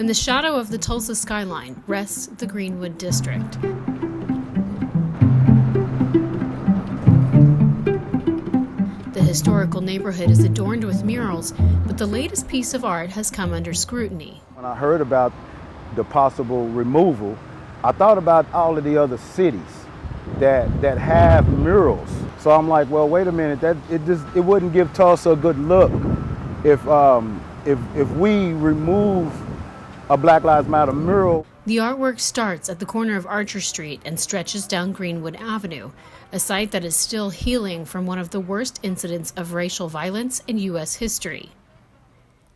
In the shadow of the Tulsa skyline rests the Greenwood district. The historical neighborhood is adorned with murals, but the latest piece of art has come under scrutiny. When I heard about the possible removal, I thought about all of the other cities that have murals. So I'm like, well, wait a minute, it wouldn't give Tulsa a good look if we remove a Black Lives Matter mural. The artwork starts at the corner of Archer Street and stretches down Greenwood Avenue, a site that is still healing from one of the worst incidents of racial violence in U.S. history.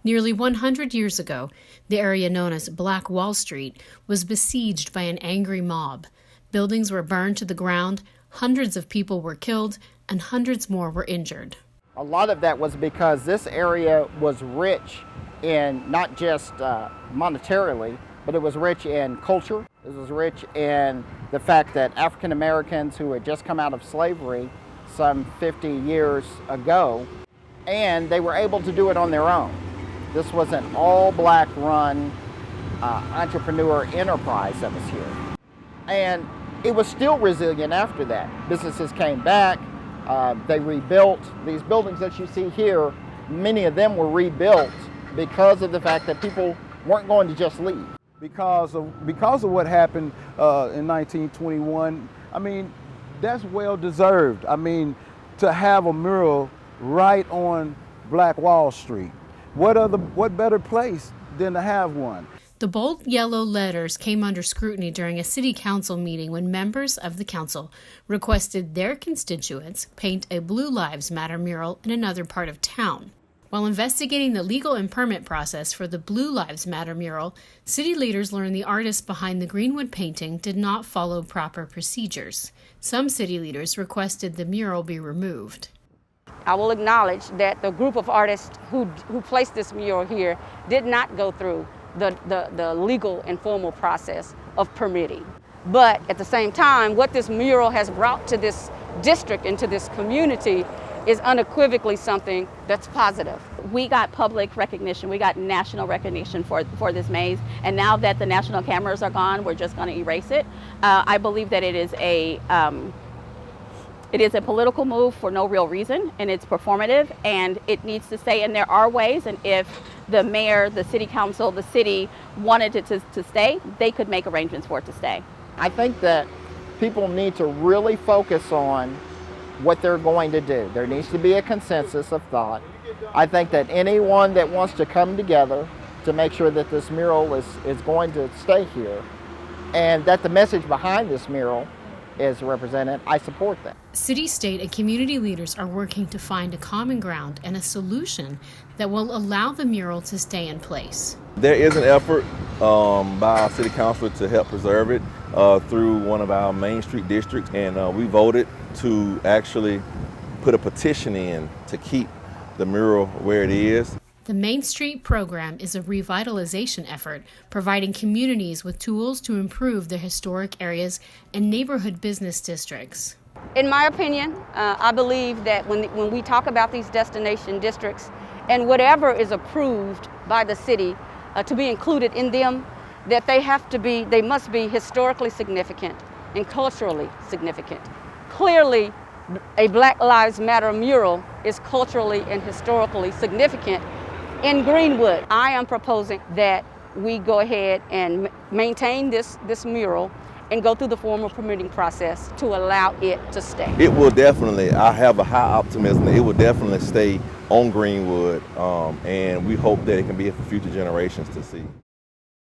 Nearly 100 years ago, the area known as Black Wall Street was besieged by an angry mob. Buildings were burned to the ground, hundreds of people were killed, and hundreds more were injured. A lot of that was because this area was rich in not just monetarily, but it was rich in culture. It was rich in the fact that African Americans who had just come out of slavery some 50 years ago, and they were able to do it on their own. This was an all-black run entrepreneur enterprise that was here. And it was still resilient after that. Businesses came back, they rebuilt. These buildings that you see here, many of them were rebuilt because of the fact that people weren't going to just leave. Because of what happened in 1921, I mean, that's well deserved. I mean, to have a mural right on Black Wall Street. What better place than to have one? The bold yellow letters came under scrutiny during a city council meeting when members of the council requested their constituents paint a Blue Lives Matter mural in another part of town. While investigating the legal and permit process for the Blue Lives Matter mural, city leaders learned the artist behind the Greenwood painting did not follow proper procedures. Some city leaders requested the mural be removed. I will acknowledge that the group of artists who placed this mural here did not go through the legal and formal process of permitting. But at the same time, what this mural has brought to this district and to this community is unequivocally something that's positive. We got public recognition, we got national recognition for this maze, and now that the national cameras are gone, we're just going to erase it. I believe that it is a political move for no real reason, and it's performative, and it needs to stay. And there are ways, and if the mayor, the city council, the city wanted it to stay, they could make arrangements for it to stay. I think that people need to really focus on what they're going to do. There needs to be a consensus of thought. I think that anyone that wants to come together to make sure that this mural is going to stay here, and that the message behind this mural is represented, I support that. City, state, and community leaders are working to find a common ground and a solution that will allow the mural to stay in place. There is an effort by our city council to help preserve it through one of our Main Street districts, and we voted to actually put a petition in to keep the mural where it is. The Main Street program is a revitalization effort providing communities with tools to improve their historic areas and neighborhood business districts. In my opinion, I believe that when we talk about these destination districts and whatever is approved by the city to be included in them, that they must be historically significant and culturally significant. Clearly, a Black Lives Matter mural is culturally and historically significant in Greenwood. I am proposing that we go ahead and maintain this mural and go through the formal permitting process to allow it to stay. It will definitely, I have a high optimism that it will definitely stay on Greenwood, and we hope that it can be for future generations to see.